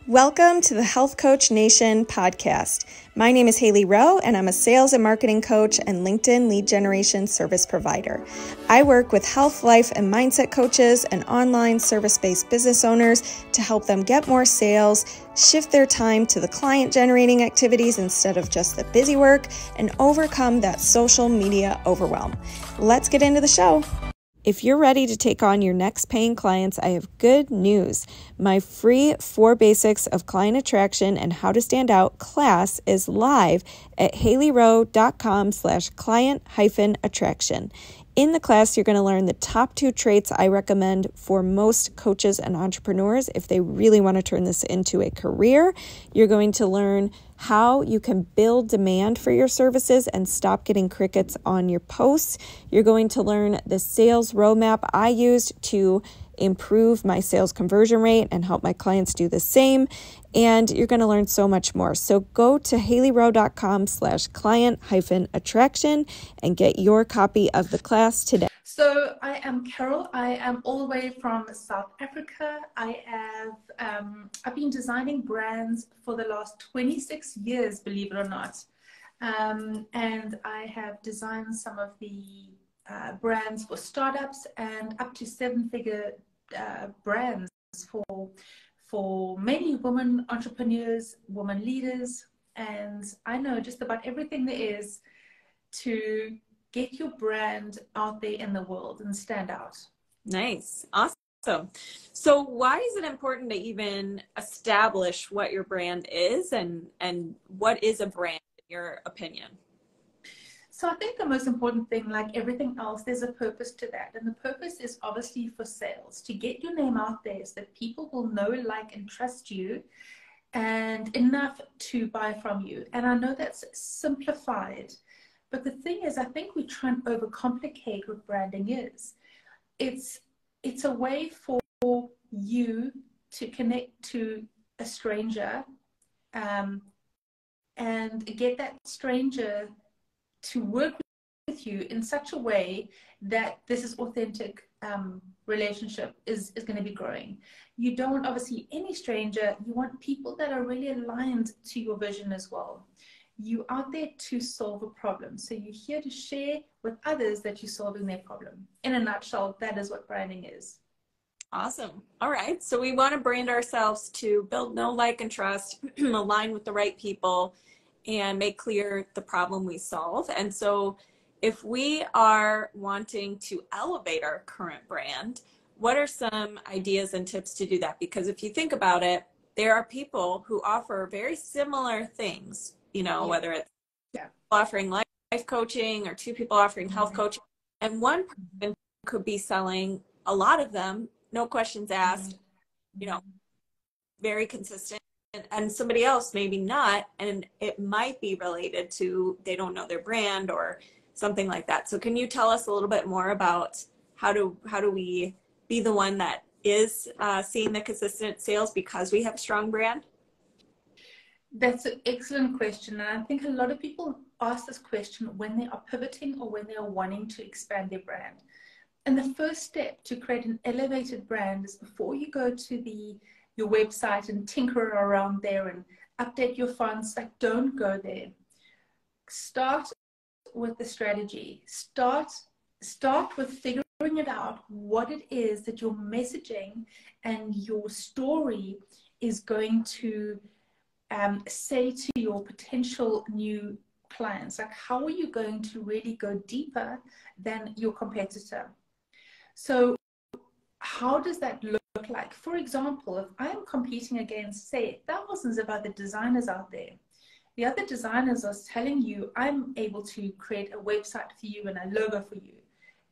Welcome to the Health Coach Nation podcast. My name is Hailey Rowe, and I'm a sales and marketing coach and LinkedIn lead generation service provider. I work with health, life, and mindset coaches and online service-based business owners to help them get more sales, shift their time to the client-generating activities instead of just the busy work, and overcome that social media overwhelm. Let's get into the show. If you're ready to take on your next paying clients, I have good news. My free 4 Basics of Client Attraction and How to Stand Out class is live at haileyrowe.com/client-attraction. In the class, you're going to learn the top 2 traits I recommend for most coaches and entrepreneurs if they really want to turn this into a career. You're going to learn how you can build demand for your services and stop getting crickets on your posts. You're going to learn the sales roadmap I used to improve my sales conversion rate and help my clients do the same. And you're going to learn so much more. So go to haileyrowe.com/client-attraction and get your copy of the class today. So I am Carol. I am all the way from South Africa. I've been designing brands for the last 26 years, believe it or not. And I have designed some of the brands for startups and up to 7-figure brands for many women entrepreneurs, women leaders, and I know just about everything there is to get your brand out there in the world and stand out. Nice. Awesome. So why is it important to even establish what your brand is and what is a brand in your opinion? So I think the most important thing, like everything else, there's a purpose to that. And the purpose is obviously for sales, to get your name out there so that people will know, like, and trust you and enough to buy from you. And I know that's simplified, but the thing is, I think we try and overcomplicate what branding is. It's a way for you to connect to a stranger and get that stranger to work with you in such a way that this is authentic relationship is going to be growing. You don't want obviously any stranger. You want people that are really aligned to your vision as well. You're out there to solve a problem. So you're here to share with others that you're solving their problem. In a nutshell, that is what branding is. Awesome. All right. So we want to brand ourselves to build know, like, and trust, align with the right people, and make clear the problem we solve. And so if we are wanting to elevate our current brand, what are some ideas and tips to do that? Because if you think about it, there are people who offer very similar things, whether it's offering life coaching or 2 people offering health coaching, and one person could be selling a lot of them, no questions asked, very consistent. And somebody else maybe not, and it might be related to they don't know their brand or something like that. So can you tell us a little bit more about how do we be the one that is seeing the consistent sales because we have a strong brand? That's an excellent question, and I think a lot of people ask this question when they are pivoting or when they are wanting to expand their brand. And the first step to create an elevated brand is before you go to your website and tinker around there and update your fonts, like, don't go there. Start with the strategy. Start with figuring it out, what it is that your messaging and your story is going to say to your potential new clients. Like, how are you going to really go deeper than your competitor? So how does that look like? For example, if I'm competing against, say, thousands of other designers out there, the other designers are telling you, I'm able to create a website for you and a logo for you.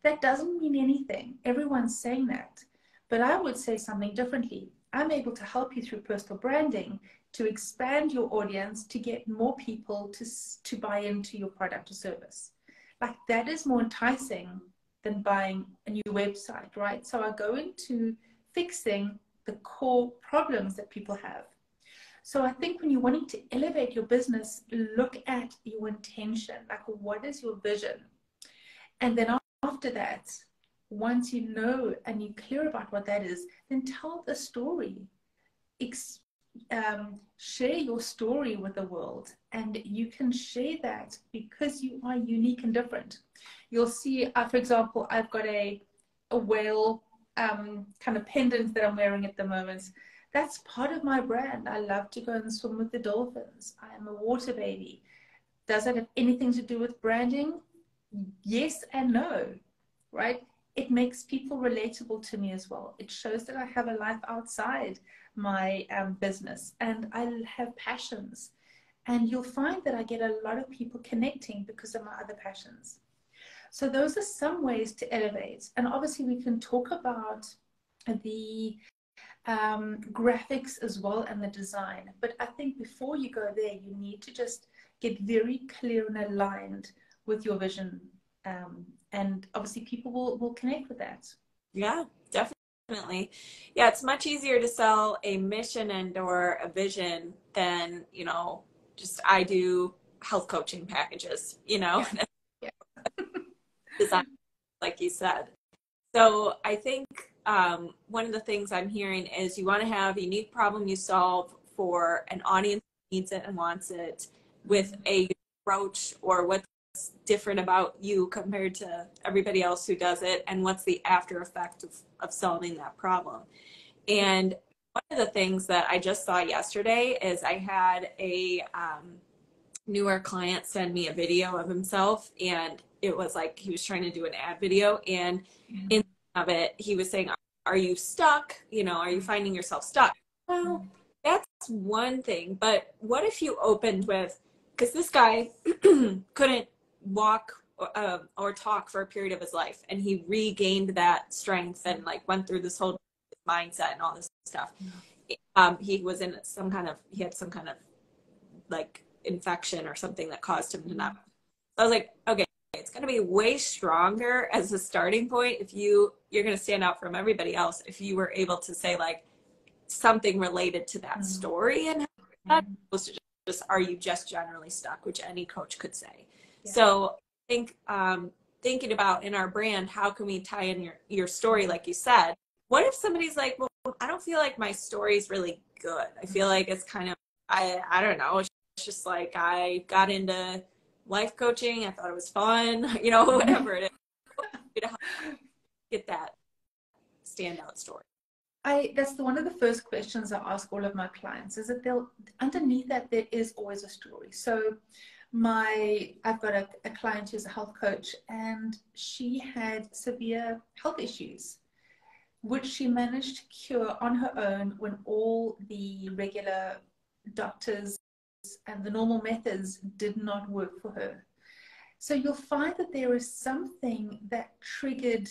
That doesn't mean anything. Everyone's saying that. But I would say something differently. I'm able to help you through personal branding to expand your audience, to get more people to buy into your product or service. Like, that is more enticing than buying a new website, right? So I go into fixing the core problems that people have. So I think when you're wanting to elevate your business, look at your intention. Like, what is your vision? And then after that, once you know and you're clear about what that is, then tell the story. share your story with the world, and you can share that because you are unique and different. You'll see, for example, I've got a whale kind of pendant that I'm wearing at the moment. That's part of my brand. I love to go and swim with the dolphins. I am a water baby. Does it have anything to do with branding? Yes and no, right? It makes people relatable to me as well. It shows that I have a life outside my business, and I have passions. And you'll find that I get a lot of people connecting because of my other passions. So those are some ways to elevate. And obviously we can talk about the graphics as well and the design. But I think before you go there, you need to just get very clear and aligned with your vision. And obviously people will connect with that. Yeah, definitely. Yeah, it's much easier to sell a mission and or a vision than, you know, just I do health coaching packages, you know, Yeah. design, like you said. So I think one of the things I'm hearing is you want to have a unique problem you solve for an audience who needs it and wants it with a approach, or what's different about you compared to everybody else who does it, and what's the after effect of solving that problem. And one of the things that I just saw yesterday is I had a newer client send me a video of himself, and it was like he was trying to do an ad video, and in of it he was saying, are you stuck? You know, are you finding yourself stuck? Well, that's one thing, but what if you opened with, because this guy couldn't walk or talk for a period of his life, and he regained that strength and like went through this whole mindset and all this stuff. He was in he had some kind of like infection or something that caused him to not. I was like, okay, it's going to be way stronger as a starting point if you're going to stand out from everybody else if you were able to say like something related to that story, and not supposed to just are you just generally stuck, which any coach could say. Yeah. So I think thinking about in our brand, how can we tie in your story, like you said? What if somebody's like, well, I don't feel like my story is really good. I feel like it's kind of, I don't know. It's just like I got into life coaching. I thought it was fun, you know, whatever it is. Get that standout story. That's one of the first questions I ask all of my clients, is that underneath that there is always a story. So I've got a client who's a health coach, and she had severe health issues, which she managed to cure on her own when all the regular doctors and the normal methods did not work for her. So you'll find that there is something that triggered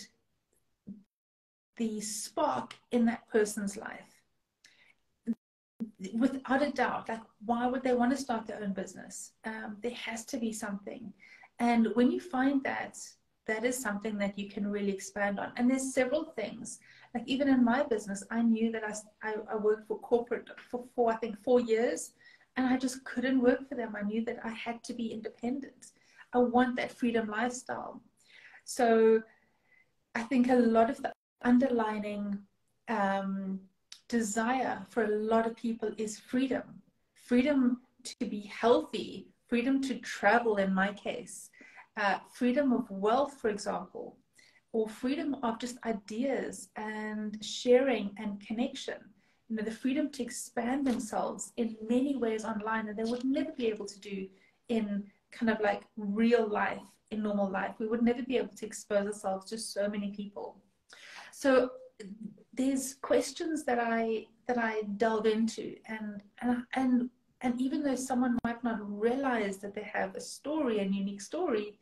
the spark in that person's life. Without a doubt, like, why would they want to start their own business? There has to be something. And when you find that, that is something that you can really expand on. And there's several things. Like even in my business, I knew that I worked for corporate for I think 4 years, and I just couldn't work for them. I knew that I had to be independent. I want that freedom lifestyle. So I think a lot of the underlining desire for a lot of people is freedom. Freedom to be healthy, freedom to travel in my case, freedom of wealth, for example, or freedom of just ideas and sharing and connection. You know, the freedom to expand themselves in many ways online that they would never be able to do in kind of like real life, in normal life. We would never be able to expose ourselves to so many people. So there's questions that I delve into, and even though someone might not realize that they have a story, a unique story,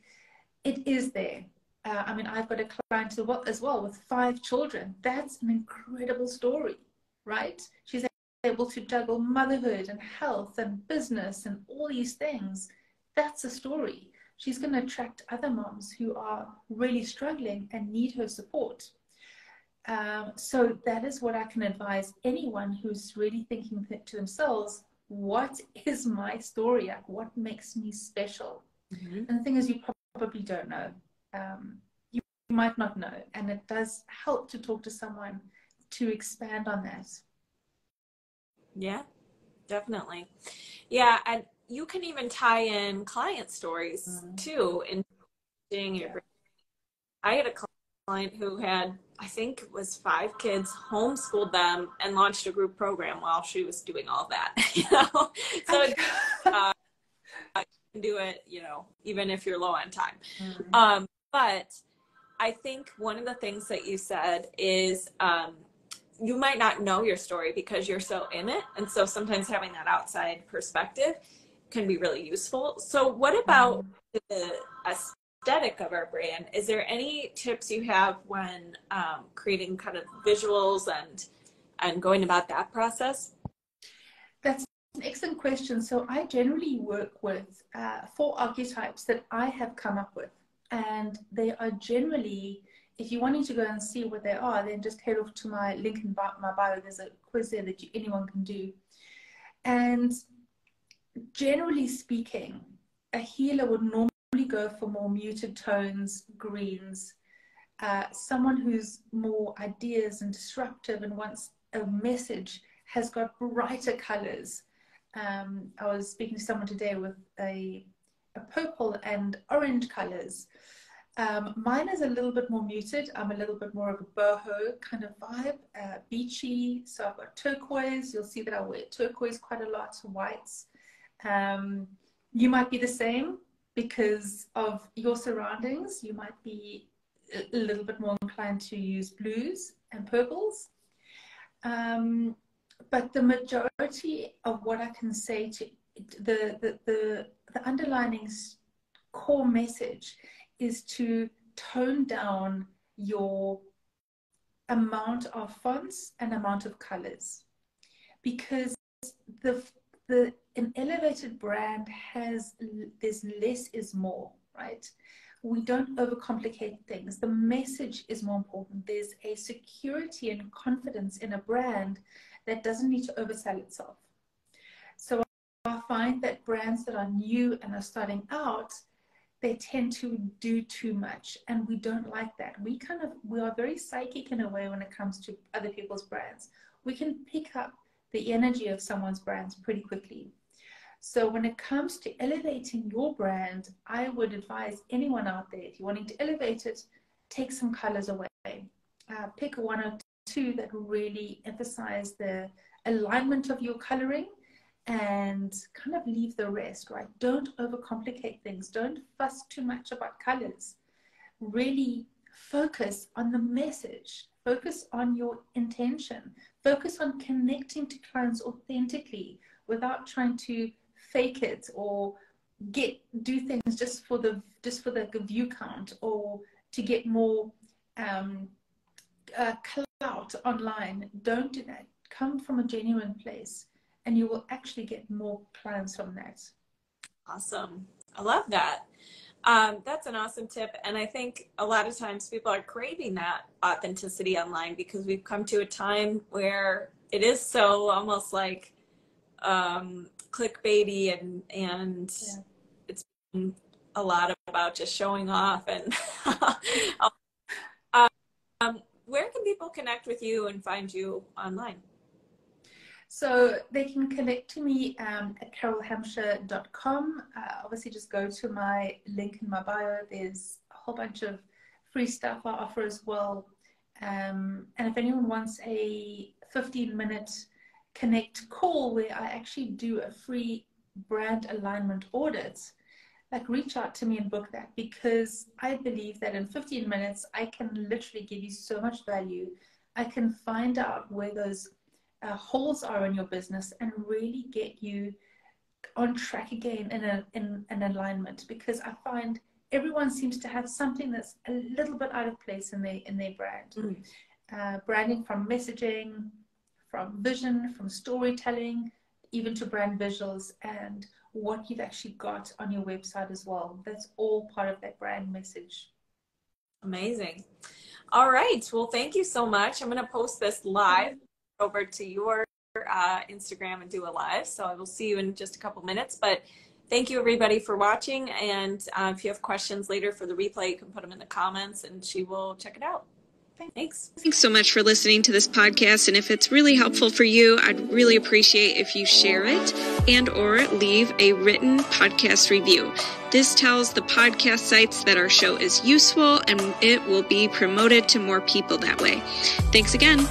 it is there. I mean, I've got a client as well with 5 children. That's an incredible story, right? She's able to juggle motherhood and health and business and all these things. That's a story. She's going to attract other moms who are really struggling and need her support. So that is what I can advise anyone who's really thinking to themselves, what is my story? Like, what makes me special? Mm-hmm. And the thing is, you probably don't know. You might not know. And it does help to talk to someone to expand on that. Yeah, Definitely. Yeah. And you can even tie in client stories too in your brand. I had a client who had, I think it was 5 kids, homeschooled them, and launched a group program while she was doing all that. So you can do it, even if you're low on time. But I think one of the things that you said is you might not know your story because you're so in it. And so sometimes having that outside perspective can be really useful. So what about the aesthetic of our brand? Is there any tips you have when creating kind of visuals and going about that process? That's an excellent question. So I generally work with 4 archetypes that I have come up with. And they are generally, if you're wanting to go and see what they are, then just head off to my link in my bio. There's a quiz there that anyone can do. And generally speaking, a healer would normally go for more muted tones, greens. Someone who's more ideas and disruptive and wants a message has got brighter colors. I was speaking to someone today with a purple and orange colors. Mine is a little bit more muted. I'm a little bit more of a boho kind of vibe, beachy. So I've got turquoise. You'll see that I wear turquoise quite a lot, whites. You might be the same because of your surroundings. You might be a little bit more inclined to use blues and purples. But the majority of what I can say to the underlining core message is to tone down your amount of fonts and amount of colors, because an elevated brand there's less is more, right? We don't overcomplicate things. The message is more important. There's a security and confidence in a brand that doesn't need to oversell itself. So I find that brands that are new and are starting out, they tend to do too much, and we don't like that. We are very psychic in a way when it comes to other people's brands. We can pick up the energy of someone's brands pretty quickly. So when it comes to elevating your brand, I would advise anyone out there, if you're wanting to elevate it, take some colors away. Pick 1 or 2 that really emphasize the alignment of your coloring, and kind of leave the rest, right? Don't overcomplicate things. Don't fuss too much about colors. Really focus on the message. Focus on your intention. Focus on connecting to clients authentically without trying to fake it or do things just for the view count or to get more clout online. Don't do that. Come from a genuine place, and you will actually get more clients from that. Awesome. I love that. That's an awesome tip. And I think a lot of times people are craving that authenticity online because we've come to a time where it is so almost like clickbaity and it's been a lot about just showing off. And where can people connect with you and find you online? So they can connect to me at carolhampshire.com. Obviously, just go to my link in my bio. There's a whole bunch of free stuff I offer as well. And if anyone wants a 15-minute connect call where I actually do a free brand alignment audit, reach out to me and book that, because I believe that in 15 minutes, I can literally give you so much value. I can find out where those holes are in your business and really get you on track again in an alignment, because I find everyone seems to have something that's a little bit out of place in their brand. Branding, from messaging, from vision, from storytelling, even to brand visuals and what you've actually got on your website as well. That's all part of that brand message. Amazing. All right. Well, thank you so much. I'm going to post this live over to your Instagram and do a live. So I will see you in just a couple minutes. But thank you, everybody, for watching. And if you have questions later for the replay, you can put them in the comments and she will check it out. Thanks. Thanks so much for listening to this podcast. And if it's really helpful for you, I'd really appreciate if you share it and or leave a written podcast review. This tells the podcast sites that our show is useful and it will be promoted to more people that way. Thanks again.